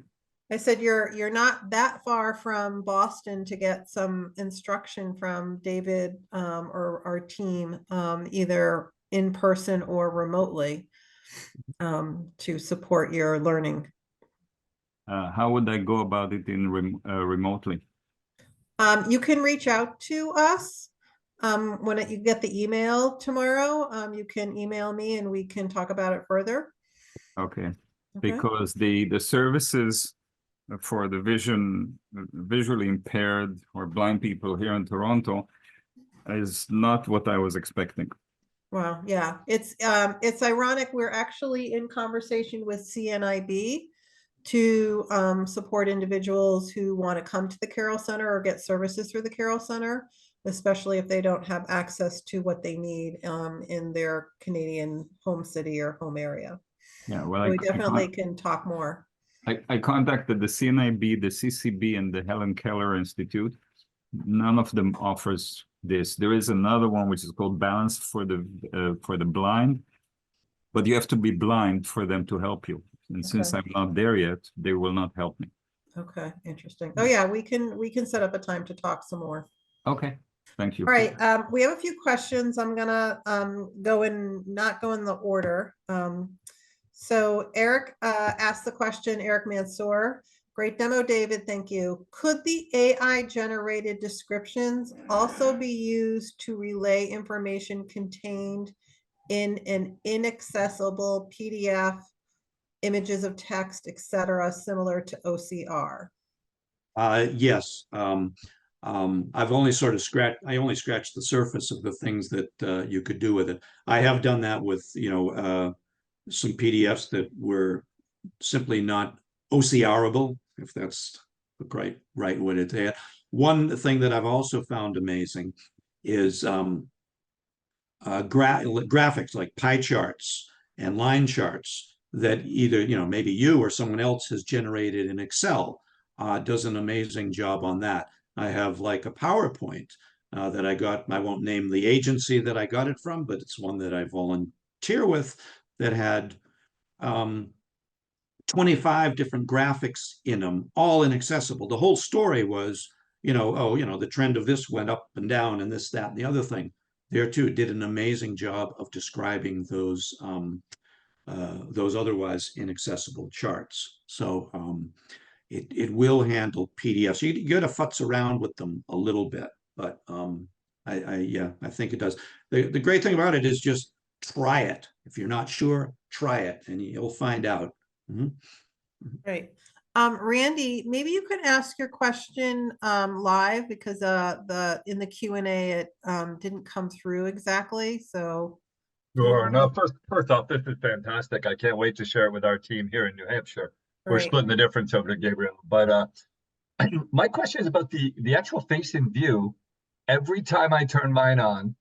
I said you're not that far from Boston to get some instruction from David or our team, either in person or remotely, to support your learning. How would I go about it in remotely? You can reach out to us when you get the email tomorrow. You can email me and we can talk about it further. Okay, because the services for the visually impaired or blind people here in Toronto is not what I was expecting. Well, yeah, it's ironic. We're actually in conversation with CNIB to support individuals who want to come to the Carroll Center or get services through the Carroll Center, especially if they don't have access to what they need in their Canadian home city or home area. Yeah, well, so we definitely can talk more. I contacted the CNIB, the CCB, and the Helen Keller Institute. None of them offers this. There is another one which is called Balance for the Blind, but you have to be blind for them to help you. And since I'm not there yet, they will not help me. Okay, interesting. Oh yeah, we can set up a time to talk some more. Okay, thank you. All right, we have a few questions. I'm gonna not go in the order. So Eric asked the question, Eric Mansour. Great demo, David, thank you. Could the AI generated descriptions also be used to relay information contained in an inaccessible PDF, images of text, etc., similar to OCR? Yes. I've only sort of I only scratched the surface of the things that you could do with it. I have done that with, some PDFs that were simply not OCRable, if that's the right way to say it. One thing that I've also found amazing is graphics like pie charts and line charts that either, maybe you or someone else has generated in Excel. Does an amazing job on that. I have like a PowerPoint that I got. I won't name the agency that I got it from, but it's one that I volunteer with that had 25 different graphics in them, all inaccessible. The whole story was, the trend of this went up and down and this, that, and the other thing. There too, did an amazing job of describing those otherwise inaccessible charts. So it will handle PDFs. You got to futz around with them a little bit, but I think it does. The great thing about it is just try it. If you're not sure, try it, and you'll find out. Mm-hmm. Great. Randy, maybe you could ask your question live because in the Q&A it didn't come through exactly. So Sure. No, first off, this is fantastic. I can't wait to share it with our team here in New Hampshire. We're Right. splitting the difference over to Gabriel. But my question is about the actual face in view. Every time I turn mine on,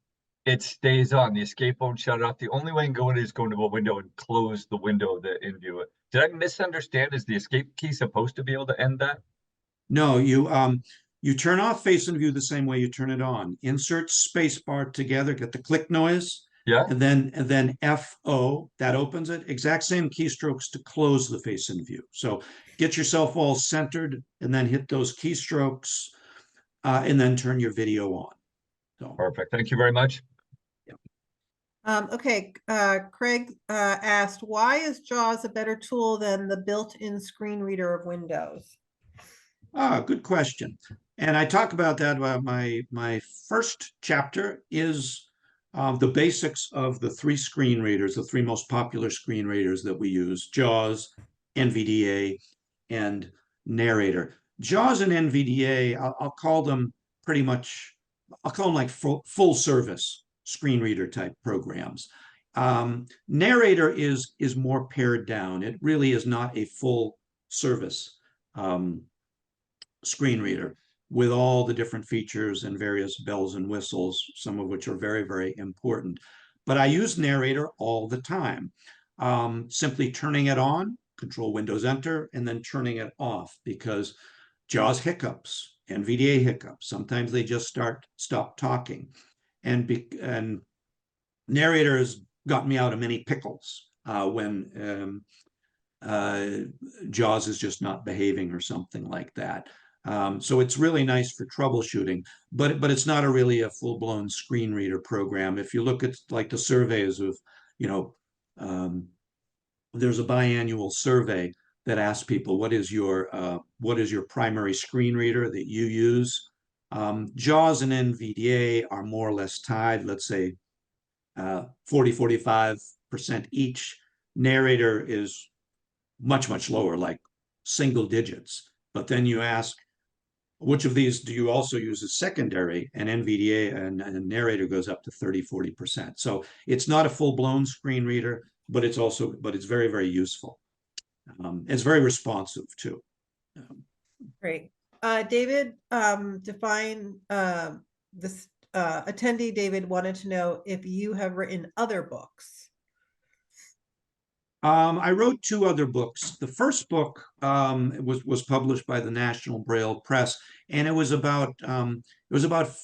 it stays on. The escape won't shut it off. The only way I can go in is go into a window and close the window of the in view. Did I misunderstand? Is the escape key supposed to be able to end that? No, you turn off face and view the same way you turn it on. Insert space bar together, get the click noise, Yeah. and then FO, that opens it. Exact same keystrokes to close the face and view. So get yourself all centered and then hit those keystrokes and then turn your video on. So Perfect. Thank you very much. okay, Craig asked, why is JAWS a better tool than the built-in screen reader of Windows? Good question. And I talk about that. My first chapter is the basics of the three screen readers, the three most popular screen readers that we use: JAWS, NVDA, and Narrator. JAWS and NVDA, I'll call them pretty much, I'll call them like full service screen reader type programs. Narrator is more pared down. It really is not a full service screen reader with all the different features and various bells and whistles, some of which are very, very important. But I use Narrator all the time. Simply turning it on, Control Windows Enter, and then turning it off, because JAWS hiccups, NVDA hiccups. Sometimes they just stop talking. And Narrator has gotten me out of many pickles when JAWS is just not behaving or something like that. So it's really nice for troubleshooting, but it's not really a full-blown screen reader program. If you look at like the surveys of, there's a biannual survey that asks people, what is your primary screen reader that you use? JAWS and NVDA are more or less tied, let's say 40-45% each. Narrator is much, much lower, like single digits. But then you ask, which of these do you also use as secondary? And NVDA and Narrator goes up to 30-40%. So it's not a full-blown screen reader, but it's very, very useful. It's very responsive too. Great. David, define this attendee David wanted to know if you have written other books. I wrote two other books. The first book was published by the National Braille Press, and it was about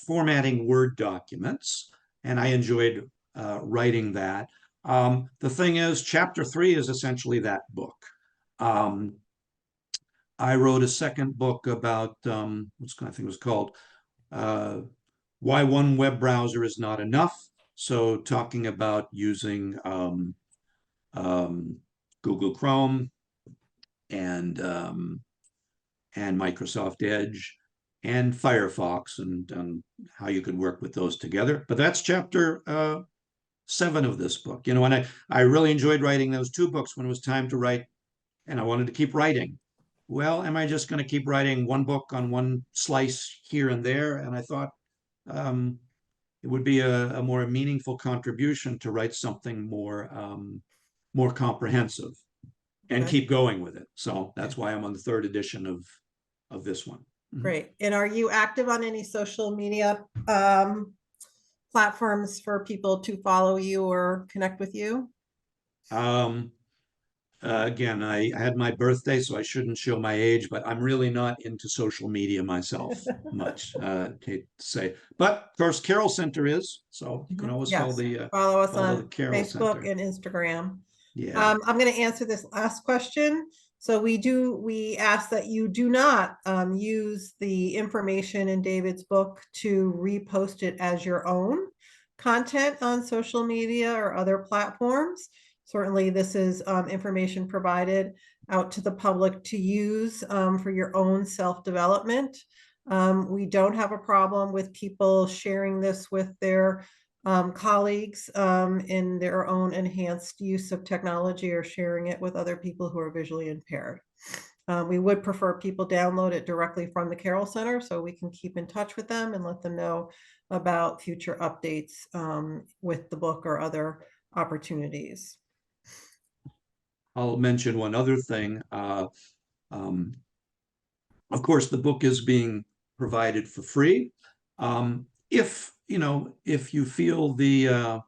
formatting Word documents, and I enjoyed writing that. The thing is, chapter 3 is essentially that book. I wrote a second book about I think it was called Why One Web Browser is Not Enough. So talking about using Google Chrome and Microsoft Edge and Firefox and how you could work with those together. But that's chapter 7 of this book. And I really enjoyed writing those two books when it was time to write, and I wanted to keep writing. well, am I just going to keep writing one book on one slice here and there? And I thought it would be a more meaningful contribution to write something more comprehensive and Okay. keep going with it. So that's why I'm on the third edition of this one. Great. And are you active on any social media platforms for people to follow you or connect with you? Again, I had my birthday, so I shouldn't show my age, but I'm really not into social media myself much, hate to say. But of course, Carroll Center is, so you can always Yes. follow Follow us follow the on Carroll Facebook Center. and Instagram. Yeah. I'm going to answer this last question. So we ask that you do not use the information in David's book to repost it as your own content on social media or other platforms. Certainly, this is information provided out to the public to use for your own self-development. We don't have a problem with people sharing this with their colleagues in their own enhanced use of technology or sharing it with other people who are visually impaired. We would prefer people download it directly from the Carroll Center so we can keep in touch with them and let them know about future updates with the book or other opportunities. I'll mention one other thing. Of course, the book is being provided for free. If you feel the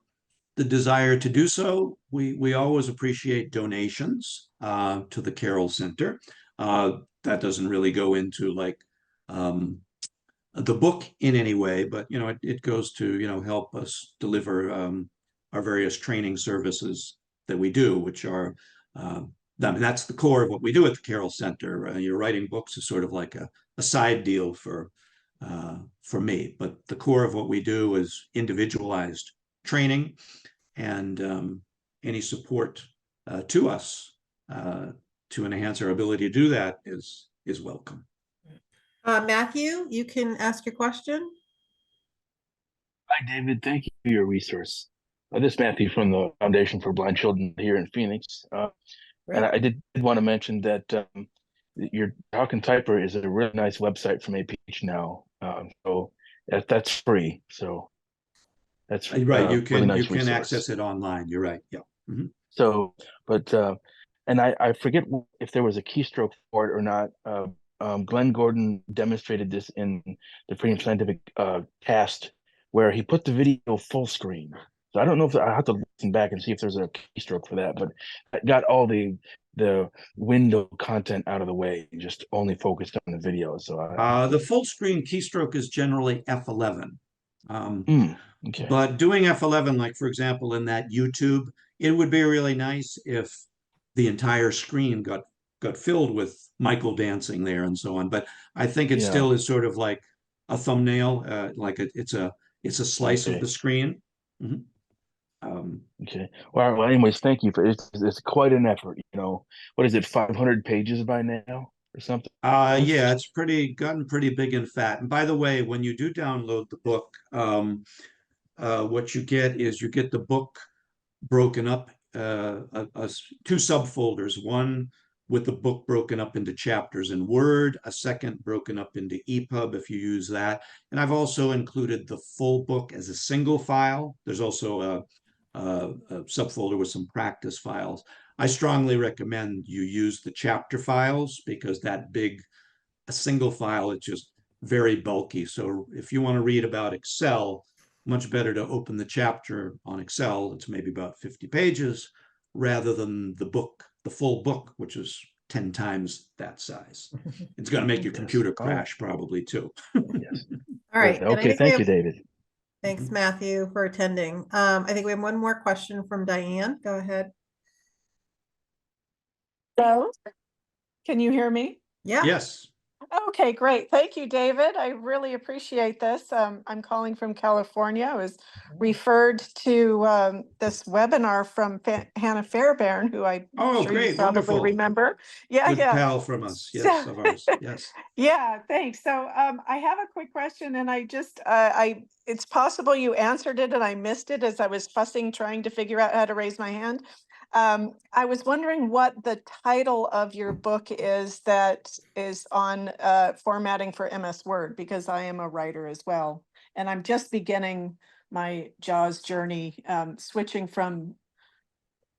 desire to do so, we always appreciate donations to the Carroll Center. That doesn't really go into like the book in any way, but it goes to help us deliver our various training services that we do, which are that's the core of what we do at the Carroll Center. You're writing books is sort of like a side deal for me, but the core of what we do is individualized training, and any support to us to enhance our ability to do that is welcome. Matthew, you can ask your question. Hi, David. Thank you for your resource. This is Matthew from the Foundation for Blind Children here in Phoenix. And I did want to mention that your Talk and Typer is a really nice website from APH now. So that's free. So that's right. You can really nice you can resource. access it online. You're right. Yeah. Mm-hmm. So, but and I forget if there was a keystroke for it or not. Glenn Gordon demonstrated this in the Freedom Scientific cast, where he put the video full screen. So I don't know if I have to listen back and see if there's a keystroke for that, but I got all the window content out of the way, just only focused on the video. So the full screen keystroke is generally F11. Okay. But doing F11, like for example, in that YouTube, it would be really nice if the entire screen got filled with Michael dancing there and so on. But I think it still is sort of like a thumbnail, like it's a slice of the screen. Mm-hmm. Okay. Well, anyways, thank you for it's quite an effort. What is it, 500 pages by now or something? Yeah, it's gotten pretty big and fat. And by the way, when you do download the book, what you get is the book broken up, two subfolders, one with the book broken up into chapters in Word, a second broken up into EPUB if you use that. And I've also included the full book as a single file. There's also a subfolder with some practice files. I strongly recommend you use the chapter files because a single file, it's just very bulky. So if you want to read about Excel, much better to open the chapter on Excel. It's maybe about 50 pages rather than the full book, which is 10 times that size. It's going to make your computer crash probably too. Yes. All right. Okay. Thank you, David. Thanks, Matthew, for attending. I think we have one more question from Diane. Go ahead. Hello? Can you hear me? Yeah. Yes. Okay, great. Thank you, David. I really appreciate this. I'm calling from California. I was referred to this webinar from Hannah Fairbairn, who I'm sure great, you probably wonderful. remember. Yeah, Good pal from us. Yes, of ours. Yes. Yeah, thanks. So I have a quick question, and I just it's possible you answered it and I missed it as I was fussing trying to figure out how to raise my hand. I was wondering what the title of your book is that is on formatting for MS Word, because I am a writer as well, and I'm just beginning my JAWS journey, switching from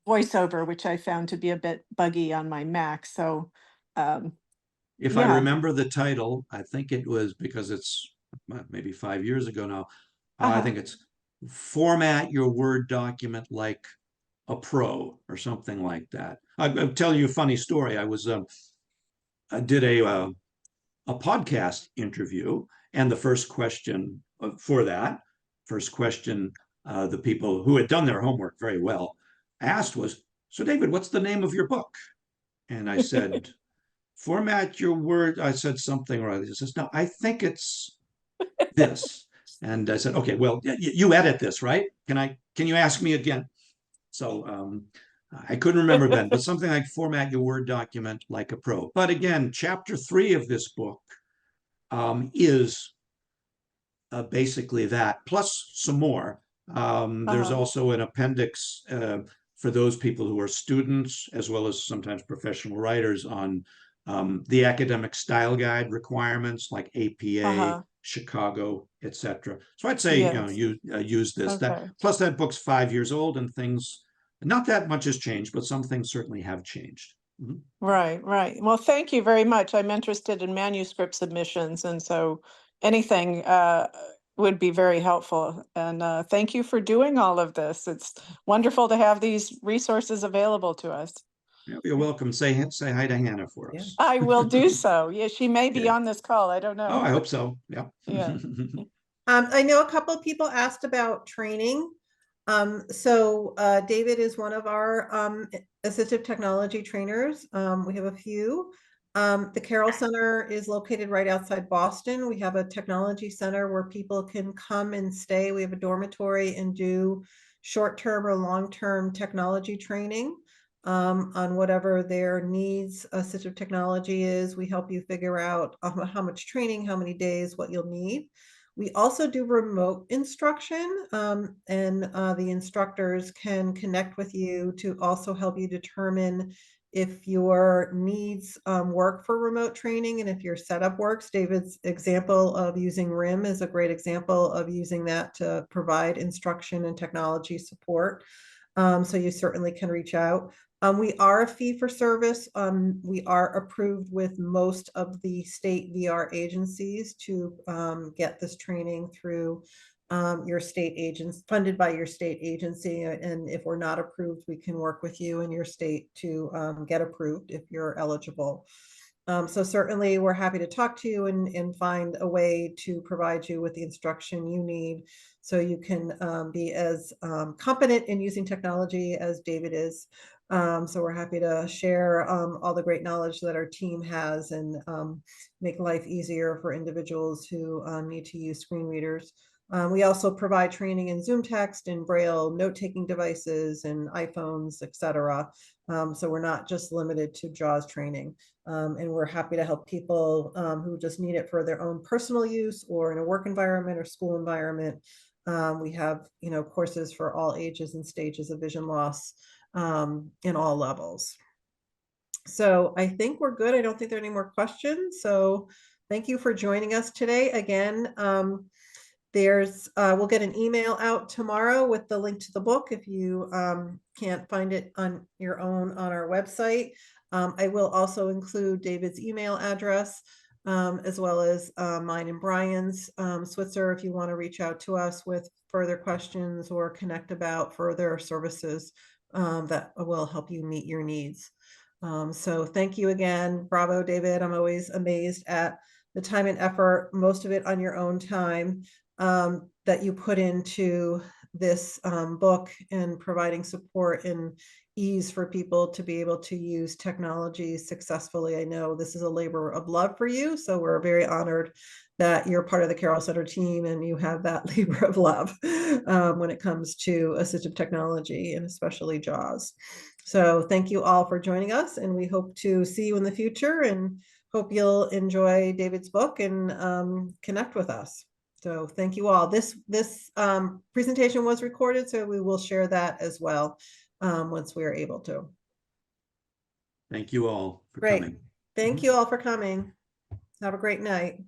VoiceOver, which I found to be a bit buggy on my Mac. So If I yeah. remember the title, I think it was, because it's maybe 5 years ago now, I think it's Format Your Word Document Like a Pro or something like that. I'll tell you a funny story. I did a podcast interview, and the first question for that first question, the people who had done their homework very well asked was, "So, David, what's the name of your book?" And I said, "Format Your Word." I said something or other. He says, "No, I think it's this." And I said, "Okay, well, you edit this, right? Can you ask me again?" So I couldn't remember then, but something like Format Your Word Document Like a Pro. But again, chapter 3 of this book is basically that, plus some more. There's also an appendix for those people who are students, as well as sometimes professional writers, on the academic style guide requirements like APA, Chicago, etc. So I'd say, you use this. That plus that book's 5 years old, and things, not that much has changed, but some things certainly have changed. Mm-hmm. Right, right. Well, thank you very much. I'm interested in manuscript submissions, and so anything would be very helpful. And thank you for doing all of this. It's wonderful to have these resources available to us. You're welcome. Say hi to Hannah for us. I will do so. Yeah, she may be on this call. I don't know. Oh, I hope so. Yeah. Yeah. I know a couple of people asked about training. So David is one of our assistive technology trainers. We have a few. The Carroll Center is located right outside Boston. We have a technology center where people can come and stay. We have a dormitory and do short-term or long-term technology training on whatever their needs assistive technology is. We help you figure out how much training, how many days, what you'll need. We also do remote instruction, and the instructors can connect with you to also help you determine if your needs work for remote training and if your setup works. David's example of using RIM is a great example of using that to provide instruction and technology support. So you certainly can reach out. We are a fee for service. We are approved with most of the state VR agencies to get this training through your state agents, funded by your state agency. And if we're not approved, we can work with you in your state to get approved if you're eligible. So certainly we're happy to talk to you and find a way to provide you with the instruction you need so you can be as competent in using technology as David is. So we're happy to share all the great knowledge that our team has and make life easier for individuals who need to use screen readers. We also provide training in Zoom text and Braille note-taking devices and iPhones, etc. So we're not just limited to JAWS training. And we're happy to help people who just need it for their own personal use or in a work environment or school environment. We have, courses for all ages and stages of vision loss in all levels. So I think we're good. I don't think there are any more questions. So thank you for joining us today. Again, we'll get an email out tomorrow with the link to the book if you can't find it on your own on our website. I will also include David's email address as well as mine and Brian's. Switzer, if you want to reach out to us with further questions or connect about further services that will help you meet your needs. So thank you again. Bravo, David. I'm always amazed at the time and effort, most of it on your own time, that you put into this book and providing support and ease for people to be able to use technology successfully. I know this is a labor of love for you, so we're very honored that you're part of the Carroll Center team and you have that labor of love when it comes to assistive technology and especially JAWS. So thank you all for joining us, and we hope to see you in the future and hope you'll enjoy David's book and connect with us. So thank you all. This presentation was recorded, so we will share that as well once we are able to. Thank you all for Great. coming. Thank you all for coming. Have a great night.